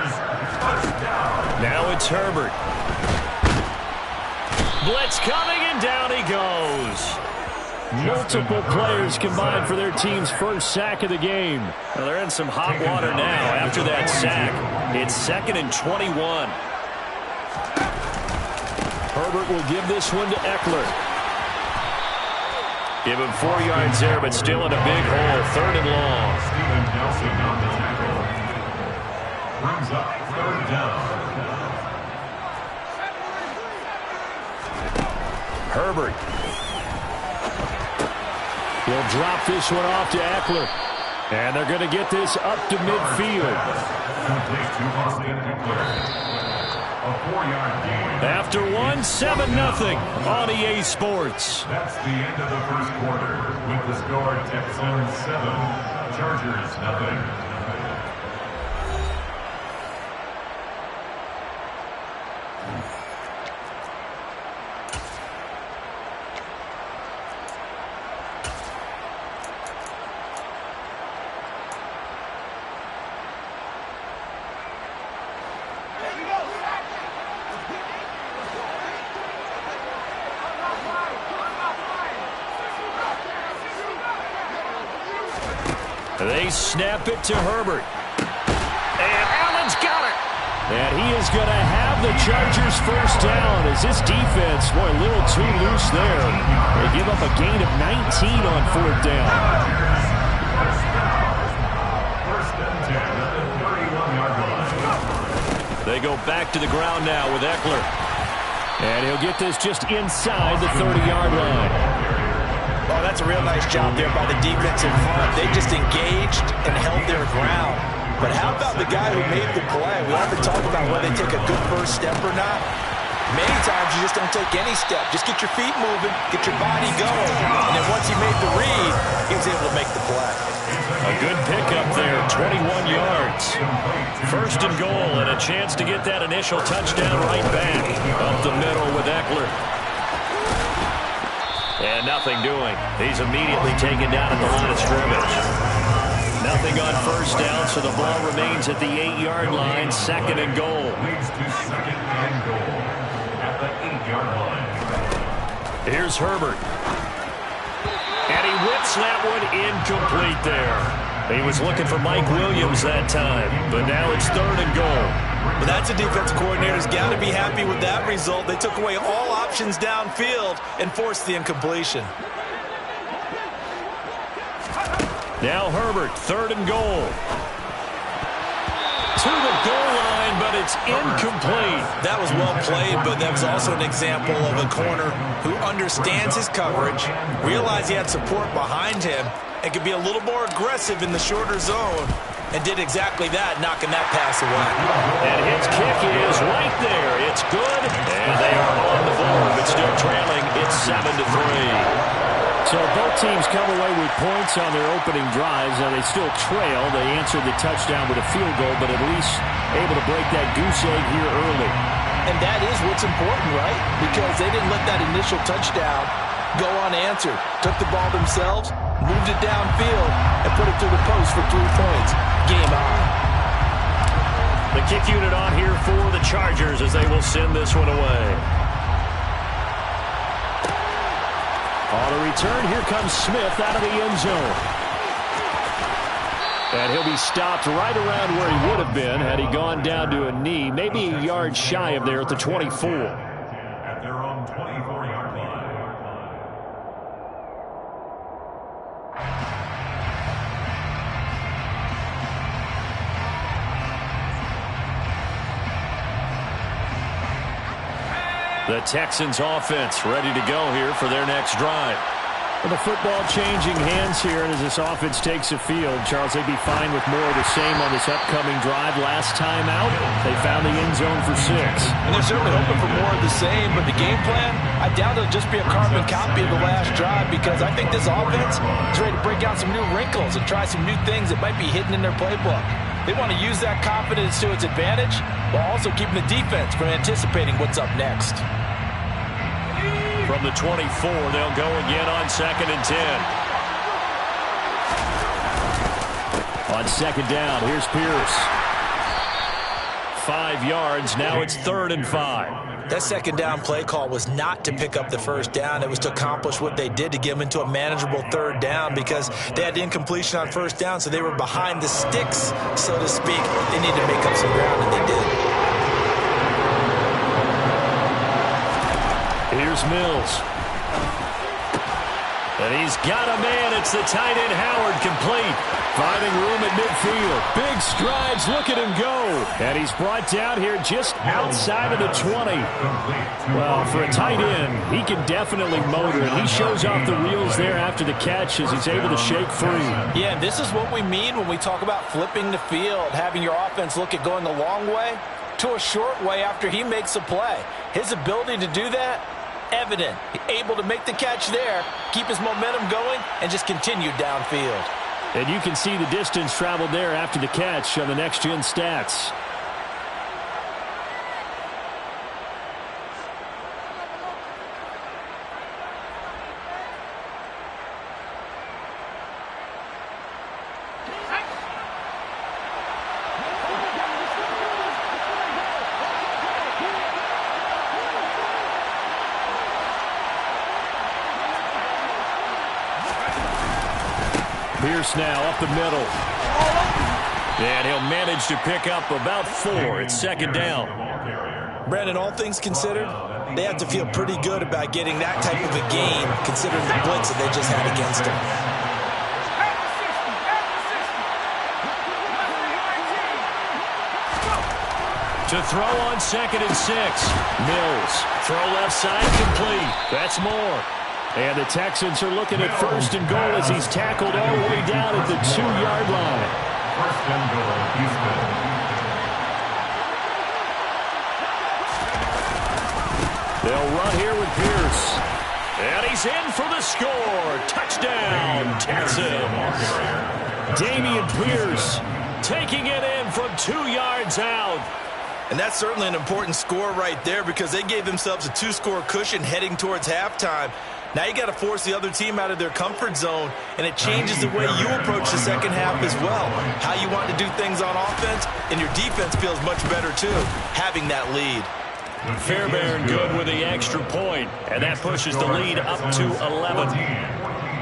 Now it's Herbert. Blitz coming, and down he goes. Multiple players combined for their team's first sack of the game. Well, they're in some hot water now after that sack. It's 2nd and 21. Herbert will give this one to Eckler. Give him 4 yards there, but still in a big hole. 3rd and long. Steven Nelson on the tackle. Brings up 3rd down. Herbert. He'll drop this one off to Eckler. And they're going to get this up to midfield. A 4-yard gain. After one, 7-0 on EA Sports. That's the end of the first quarter with the score Texans 7, Chargers 0. They snap it to Herbert. And Allen's got it. And he is going to have the Chargers first down as this defense, boy, a little too loose there. They give up a gain of 19 on fourth down. First and 10 at the 31-yard line. They go back to the ground now with Eckler. And he'll get this just inside the 30-yard line. Oh, that's a real nice job there by the defense in front. They just engaged and held their ground. But how about the guy who made the play? We often talk about whether they take a good first step or not. Many times you just don't take any step. Just get your feet moving, get your body going. And then once he made the read, he was able to make the play. A good pickup there, 21 yards. First and goal, and a chance to get that initial touchdown right back. Up the middle with Eckler. And nothing doing. He's immediately taken down at the line of scrimmage. Nothing on first down, so the ball remains at the 8-yard line, second and goal. Leads to second and goal at the 8-yard line. Here's Herbert. And he whips that one incomplete there. He was looking for Mike Williams that time, but now it's third and goal. Well, that's a defense coordinator's got to be happy with that result. They took away all options downfield and forced the incompletion. Now Herbert, third and goal. To the goal line, but it's incomplete. That was well played, but that was also an example of a corner who understands his coverage, realized he had support behind him, and could be a little more aggressive in the shorter zone, and did exactly that, knocking that pass away. And his kick is right there. It's good, and they are on the board, but still trailing. It's 7-3. So both teams come away with points on their opening drives. Now they still trail. They answered the touchdown with a field goal, but at least able to break that goose egg here early. And that is what's important, right? Because they didn't let that initial touchdown go unanswered. Took the ball themselves, moved it downfield, and put it through the post for 3 points. Game on. The kick unit on here for the Chargers as they will send this one away. On the return, here comes Smith out of the end zone. And he'll be stopped right around where he would have been had he gone down to a knee, maybe a yard shy of there at the 24. At their own 24-yard line. The Texans offense ready to go here for their next drive. With the football changing hands here, and as this offense takes the field, Charles, they'd be fine with more of the same on this upcoming drive. Last time out, they found the end zone for 6. And they're certainly hoping for more of the same, but the game plan, I doubt it'll just be a carbon copy of the last drive, because I think this offense is ready to break out some new wrinkles and try some new things that might be hidden in their playbook. They want to use that confidence to its advantage, while also keeping the defense from anticipating what's up next. From the 24, they'll go again on 2nd and 10. On 2nd down, here's Pierce. 5 yards, now it's 3rd and 5. That 2nd down play call was not to pick up the first down. It was to accomplish what they did, to get them into a manageable 3rd down, because they had incompletion on 1st down, so they were behind the sticks, so to speak. They needed to make up some ground, and they did. Here's Mills. And he's got a man. It's the tight end Howard, complete. Finding room at midfield. Big strides. Look at him go. And he's brought down here just outside of the 20. Well, for a tight end, he can definitely motor. And he shows off the reels there after the catch as he's able to shake free. Yeah, this is what we mean when we talk about flipping the field, having your offense look at going a long way, to a short way after he makes a play. His ability to do that, evident. Able to make the catch there, keep his momentum going, and just continue downfield. And you can see the distance traveled there after the catch on the next-gen stats. Pierce now up the middle. And he'll manage to pick up about 4. It's second down. Brandon, all things considered, they have to feel pretty good about getting that type of a gain, considering the blitz that they just had against them. To throw on 2nd and 6. Mills. Throw left side complete. That's more. And the Texans are looking at 1st and goal as he's tackled all the way down at the 2-yard line. 1st and goal, Houston. They'll run here with Pierce. And he's in for the score. Touchdown, Texans. Dameon Pierce taking it in from 2 yards out. And that's certainly an important score right there because they gave themselves a 2-score cushion heading towards halftime. Now you got to force the other team out of their comfort zone, and it changes the way you approach the second half as well. How you want to do things on offense, and your defense feels much better too, having that lead. Fairbairn good with the extra point, and that pushes the lead up to 11.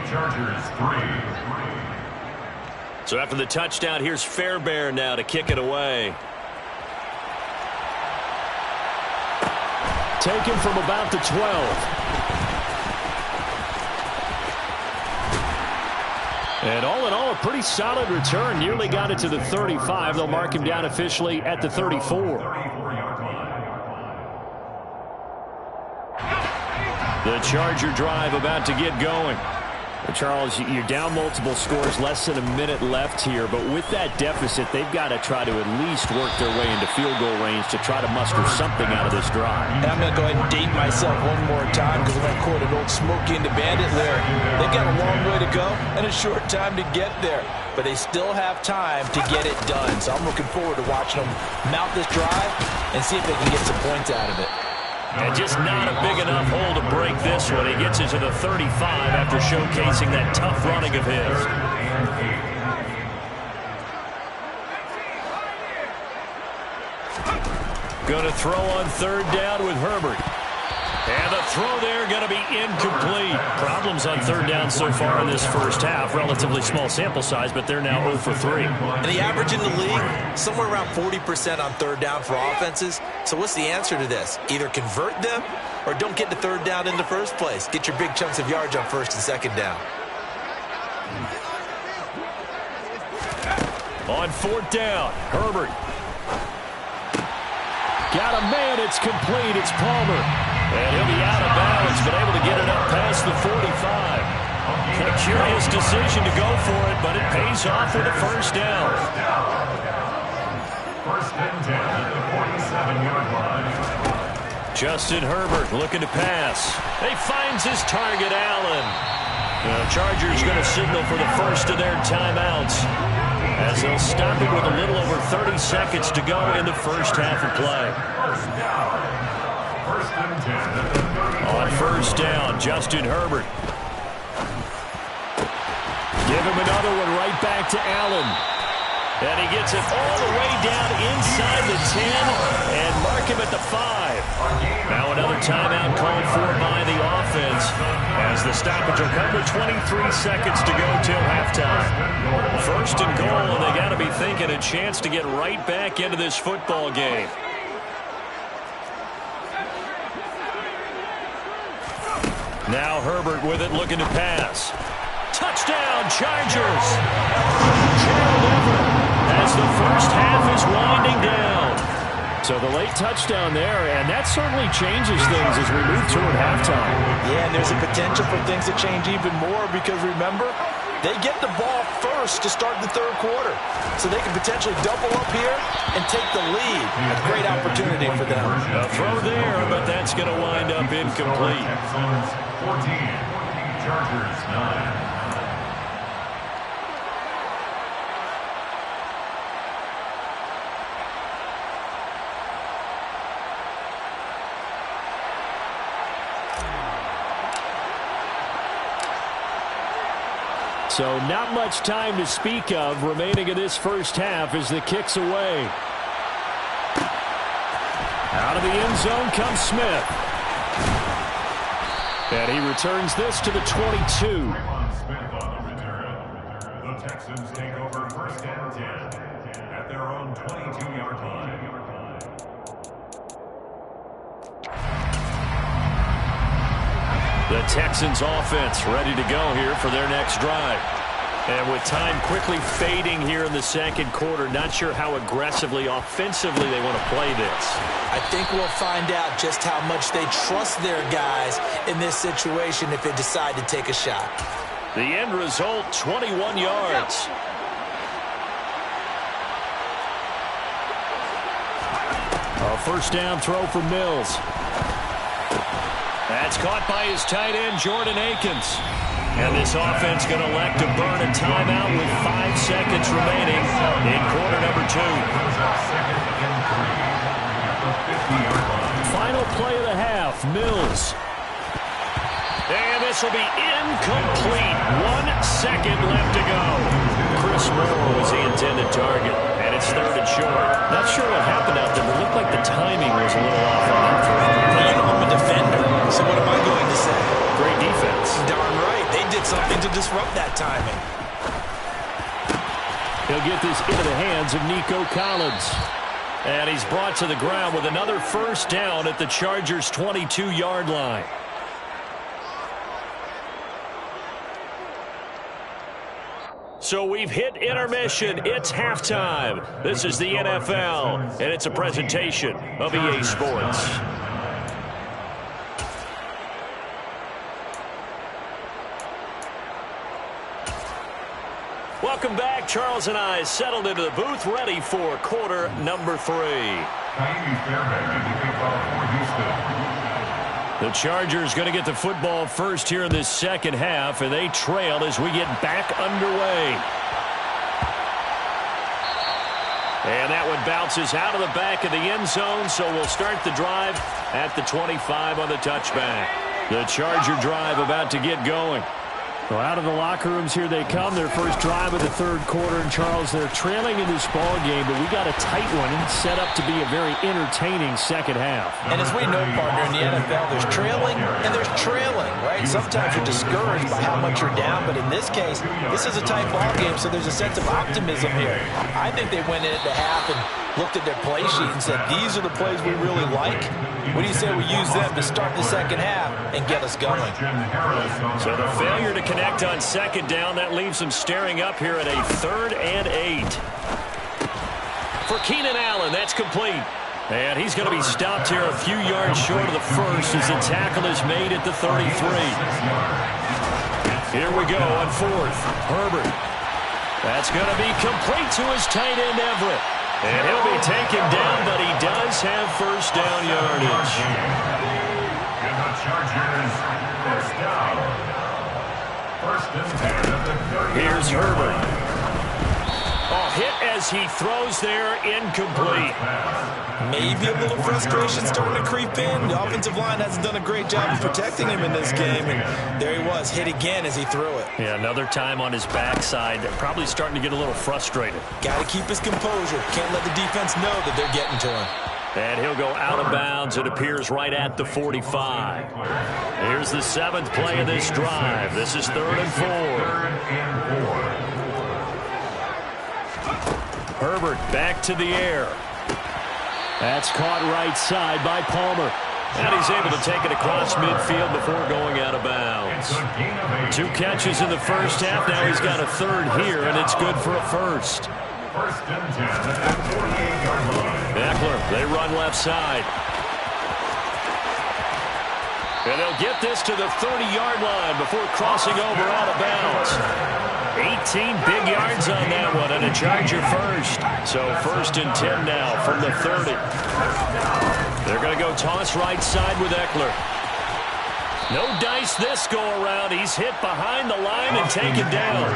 Chargers 3. So after the touchdown, here's Fairbairn now to kick it away. Taken from about the 12. And all in all, a pretty solid return. Nearly got it to the 35. They'll mark him down officially at the 34. The Charger drive about to get going. Charles, you're down multiple scores, less than a minute left here, but with that deficit, they've got to try to at least work their way into field goal range to try to muster something out of this drive. And I'm going to go ahead and date myself one more time because I'm going to quote an old Smokey and the Bandit lyric. They've got a long way to go and a short time to get there, but they still have time to get it done. So I'm looking forward to watching them mount this drive and see if they can get some points out of it. And just not a big enough hole to break this one. He gets it to the 35 after showcasing that tough running of his. Going to throw on 3rd down with Herbert. And the throw there going to be incomplete. Problems on 3rd down so far in this first half. Relatively small sample size, but they're now 0 for 3. And the average in the league, somewhere around 40% on 3rd down for offenses. So what's the answer to this? Either convert them or don't get to 3rd down in the first place. Get your big chunks of yards on 1st and 2nd down. On 4th down, Herbert. Got a man, it's complete, it's Palmer. And he'll be out of bounds, but able to get it up past the 45. A curious decision to go for it, but it pays off with a 1st down. 1st and 10 at the 47-yard line. Justin Herbert looking to pass. He finds his target, Allen. The Chargers going to signal for the first of their timeouts as they'll stop it with a little over 30 seconds to go in the first half of play. On 1st down, Justin Herbert. Give him another one right back to Allen. And he gets it all the way down inside the 10 and mark him at the 5. Now another timeout called for by the offense as the stoppage will come with 23 seconds to go till halftime. 1st and goal, and they got to be thinking a chance to get right back into this football game. Now Herbert with it, looking to pass. Touchdown, Chargers! Gerald Everett as the first half is winding down. So the late touchdown there, and that certainly changes things as we move toward halftime. Yeah, and there's a potential for things to change even more because remember, They get the ball first to start the third quarter. So they can potentially double up here and take the lead. A great opportunity for them. A throw there, but that's going to wind up incomplete. Texans 14, Chargers 9. So not much time to speak of remaining in this first half as the kick's away. Out of the end zone comes Smith. And he returns this to the 22. Smith on the return. The Texans take over first and 10 at their own 22-yard line. The Texans offense ready to go here for their next drive. And with time quickly fading here in the second quarter, not sure how aggressively, offensively they want to play this. I think we'll find out just how much they trust their guys in this situation if they decide to take a shot. The end result, 21 yards. A first down throw for Mills. That's caught by his tight end, Jordan Akins. And this offense going to elect to burn a timeout with 5 seconds remaining in quarter number 2. Final play of the half, Mills. And this will be incomplete. 1 second left to go. Chris Moore was the intended target, and it's third and short. Not sure what happened out there, but it looked like the timing was a little off on that throw. You know, I'm a defender, so what am I going to say? Great defense. Darn right. They did something to disrupt that timing. He'll get this into the hands of Nico Collins. And he's brought to the ground with another first down at the Chargers' 22-yard line. So we've hit intermission. It's halftime. This is the NFL, and it's a presentation of EA Sports. Welcome back. Charles and I settled into the booth, ready for quarter number 3. The Chargers going to get the football first here in this second half, and they trail as we get back underway. And that one bounces out of the back of the end zone, so we'll start the drive at the 25 on the touchback. The Charger drive about to get going. Well, out of the locker rooms here they come. Their first drive of the third quarter. And, Charles, they're trailing in this ball game, but we got a tight one set up to be a very entertaining second half. And as we know, partner, in the NFL, there's trailing and there's trailing, right? Sometimes you're discouraged by how much you're down, but in this case, this is a tight ball game, so there's a sense of optimism here. I think they went in at the half and looked at their play sheet and said, these are the plays we really like. What do you say we use them to start the second half and get us going? So the failure to connect on second down, that leaves them staring up here at a 3rd and 8. For Keenan Allen, that's complete. And he's going to be stopped here a few yards short of the first as the tackle is made at the 33. Here we go on 4th. Herbert. That's going to be complete to his tight end, Everett. And he'll be taken down, but he does have first down yardage. And the Chargers first down. First and 10 at the 30. Here's Herbert. Oh, hit as he throws there, incomplete. Maybe a little frustration starting to creep in. The offensive line hasn't done a great job of protecting him in this game, and there he was, hit again as he threw it. Yeah, another time on his backside. Probably starting to get a little frustrated. Got to keep his composure. Can't let the defense know that they're getting to him. And he'll go out of bounds, it appears, right at the 45. Here's the 7th play of this drive. This is 3rd and 4. Herbert back to the air. That's caught right side by Palmer. And he's able to take it across midfield before going out of bounds. 2 catches in the first half. Now he's got a 3rd here, and it's good for a first. First and 10 at the 48-yard line. Eckler, they run left side. And they'll get this to the 30-yard line before crossing over out of bounds. hands on that one, and a Charger first. So 1st and 10 now from the 30. They're going to go toss right side with Eckler. No dice this go-around. He's hit behind the line and taken down.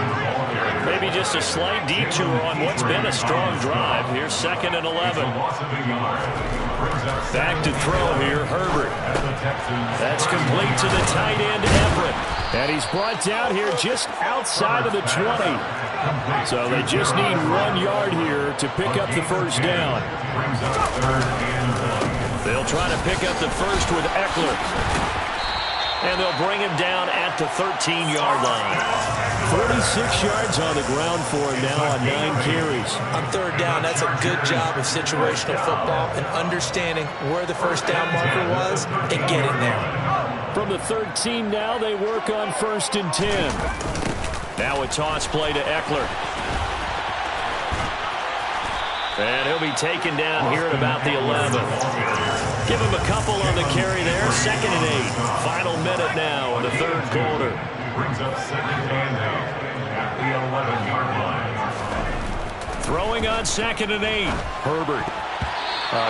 Maybe just a slight detour on what's been a strong drive. Here's 2nd and 11. Back to throw here, Herbert. That's complete to the tight end, Everett. And he's brought down here just outside of the 20. So they just need 1 yard here to pick up the first down. They'll try to pick up the first with Eckler. And they'll bring him down at the 13-yard line. 46 yards on the ground for him now on 9 carries. On 3rd down, that's a good job of situational football and understanding where the first down marker was and getting there. From the 13 now, they work on 1st and 10. Now a toss play to Eckler. And he'll be taken down here at about the 11. Give him a couple on the carry there. 2nd and 8. Final minute now in the 3rd quarter. Brings up 2nd and 8 at the 11-yard line. Throwing on 2nd and 8. Herbert.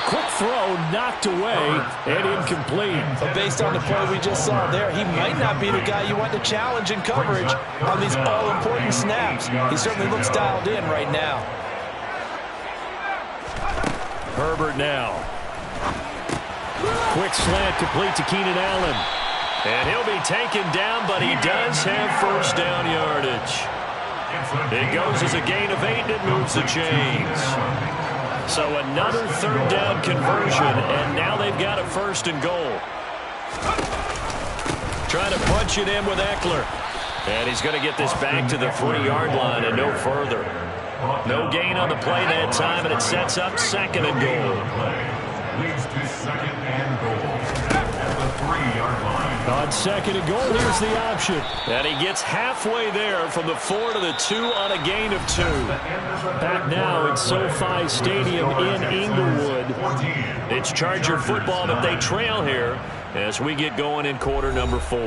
Quick throw knocked away and incomplete. But based on the play we just saw there, he might not be the guy you want to challenge in coverage on these all-important snaps. He certainly looks dialed in right now. Herbert now. Quick slant complete to Keenan Allen. And he'll be taken down, but he does have first down yardage. It goes as a gain of 8, and it moves the chains. So another 3rd down conversion, and now they've got a 1st and goal. Trying to punch it in with Eckler. And he's going to get this back to the 3-yard line and no further. No gain on the play that time, and it sets up 2nd and goal. Leads to 2nd and goal at the 3-yard line. On 2nd and goal, here's the option. And he gets halfway there from the 4 to the 2 on a gain of 2. Back now at SoFi Stadium in Inglewood. It's Charger football, but they trail here as we get going in quarter number 4.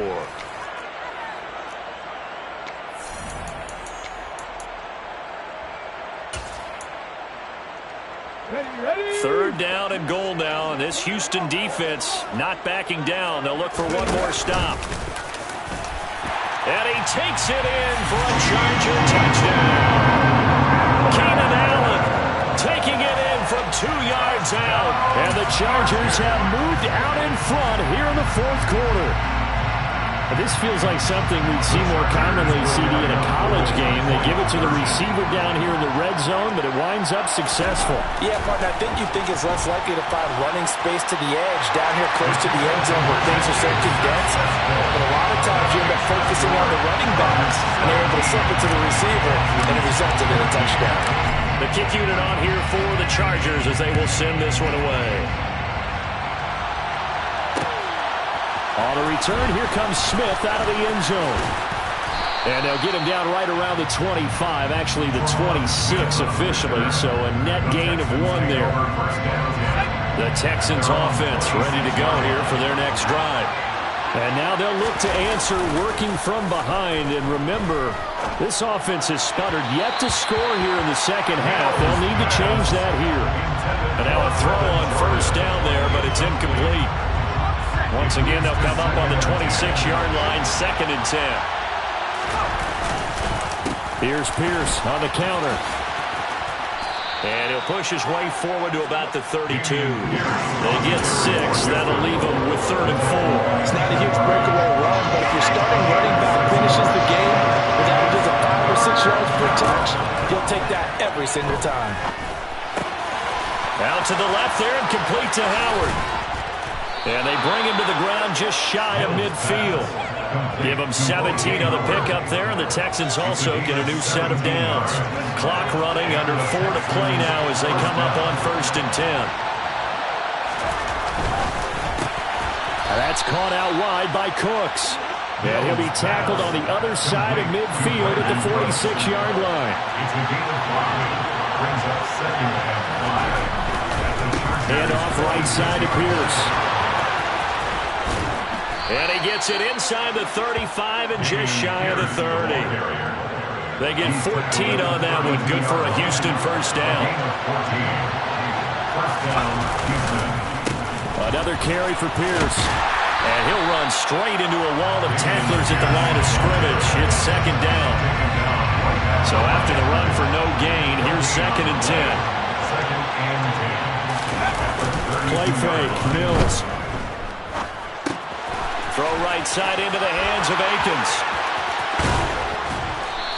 Third down and goal now, and this Houston defense not backing down. They'll look for one more stop. And he takes it in for a Charger touchdown. Keenan Allen taking it in from 2 yards out. And the Chargers have moved out in front here in the 4th quarter. This feels like something we'd see more commonly, CD, in a college game. They give it to the receiver down here in the red zone, but it winds up successful. Yeah, partner, I think you think it's less likely to find running space to the edge down here close to the end zone where things are so condensed. But a lot of times you end up focusing on the running backs, and they're able to slip it to the receiver, and it resulted in a touchdown. The kick unit on here for the Chargers as they will send this one away. On the return, here comes Smith out of the end zone. And they'll get him down right around the 25, actually the 26 officially, so a net gain of 1 there. The Texans offense ready to go here for their next drive. And now they'll look to answer working from behind. And remember, this offense has sputtered yet to score here in the second half. They'll need to change that here. And now a throw on first down there, but it's incomplete. Once again, they'll come up on the 26-yard line, 2nd and 10. Here's Pierce on the counter. And he'll push his way forward to about the 32. They get 6. That'll leave them with 3rd and 4. It's not a huge breakaway run, but if your starting running back finishes the game with averages of 5 or 6 yards per touch, you'll take that every single time. Out to the left there and complete to Howard. And they bring him to the ground just shy of midfield. Give him 17 on the pickup there, and the Texans also get a new set of downs. Clock running, under 4 to play now as they come up on 1st and 10. And that's caught out wide by Cooks. And he'll be tackled on the other side of midfield at the 46-yard line. And off right side to Pierce. And he gets it inside the 35 and just shy of the 30. They get 14 on that one. Good for a Houston first down. Another carry for Pierce. And he'll run straight into a wall of tacklers at the line of scrimmage. It's second down. So after the run for no gain, here's 2nd and 10. Play fake, Mills. Throw right side into the hands of Akins.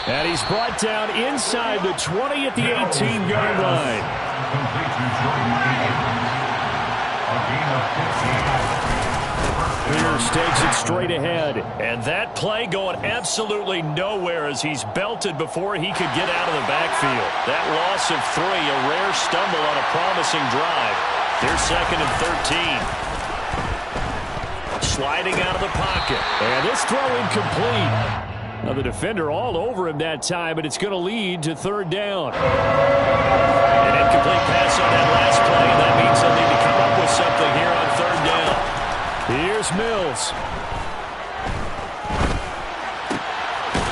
And he's brought down inside the 20 at the 18-yard line. Pierce takes it straight ahead. And that play going absolutely nowhere as he's belted before he could get out of the backfield. That loss of 3, a rare stumble on a promising drive. Here's 2nd and 13. Sliding out of the pocket. And this throw incomplete. Now the defender all over him that time, but it's going to lead to 3rd down. An incomplete pass on that last play. That means they'll need to come up with something here on 3rd down. Here's Mills.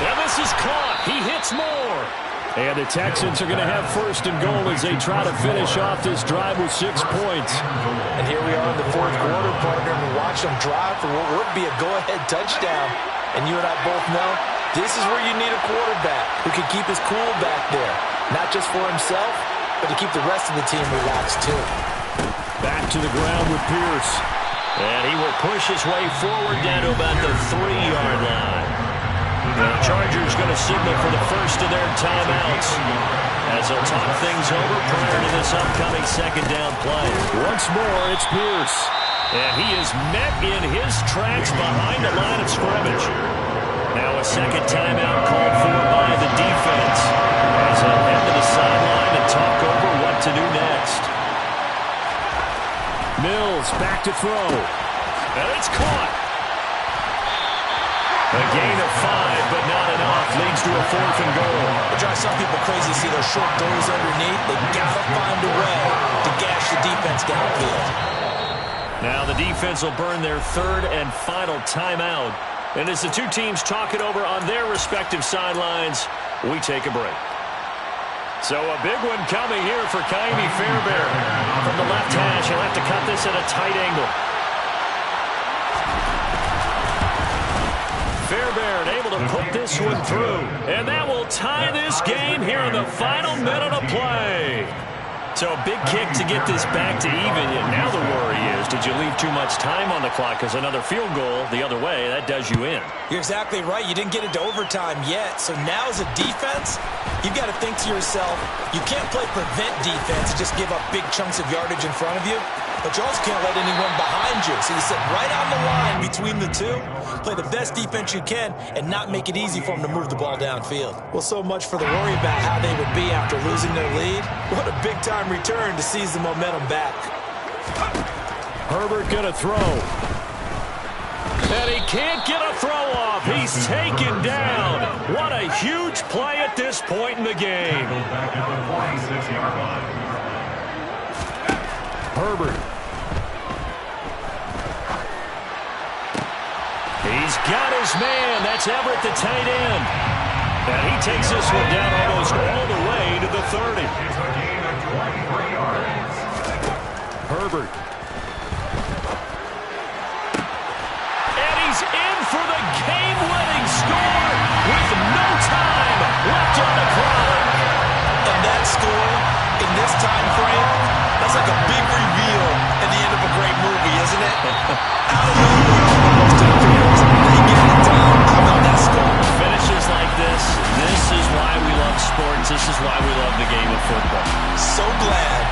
And this is caught. He hits more. And the Texans are going to have 1st and goal as they try to finish off this drive with 6 points. And here we are in the 4th quarter, partner, and we watch them drive for what would be a go-ahead touchdown. And you and I both know this is where you need a quarterback who can keep his cool back there. Not just for himself, but to keep the rest of the team relaxed too. Back to the ground with Pierce. And he will push his way forward down to about the 3-yard line. The Chargers going to signal for the first of their timeouts as they'll talk things over prior to this upcoming 2nd down play. Once more, it's Pierce. And he is met in his tracks behind the line of scrimmage. Now a 2nd timeout called for by the defense as they'll head to the sideline and talk over what to do next. Mills back to throw. And it's caught. A gain of 5, but not enough. Leads to a 4th and goal. It drives some people crazy to see those short throws underneath. They gotta find a way to gash the defense downfield. Now the defense will burn their 3rd and final timeout. And as the two teams talk it over on their respective sidelines, we take a break. So a big one coming here for Kaimi Fairbairn. From the left hash, he'll have to cut this at a tight angle. Fairbairn able to put this one through. And that will tie this game here in the final minute of play. So a big kick to get this back to even. Now the worry is, did you leave too much time on the clock? Because another field goal the other way, that does you in. You're exactly right. You didn't get into overtime yet. So now as a defense, you've got to think to yourself, you can't play prevent defense, just give up big chunks of yardage in front of you. But you also can't let anyone behind you. So you sit right on the line between the two, play the best defense you can, and not make it easy for them to move the ball downfield. Well, so much for the worry about how they would be after losing their lead. What a big-time return to seize the momentum back. Herbert going to throw. And he can't get a throw off. He's taken down. What a huge play at this point in the game. Herbert. He's got his man. That's Everett, the tight end. And he takes this one down almost all the way to the 30. Herbert. And he's in for the game-winning score with no time left on the clock. And that score, in this time frame, that's like a big reveal at the end of a great movie, isn't it? Out of nowhere, almost to the field. They get it done. How about that score? Finishes like this is why we love sports. This is why we love the game of football. So glad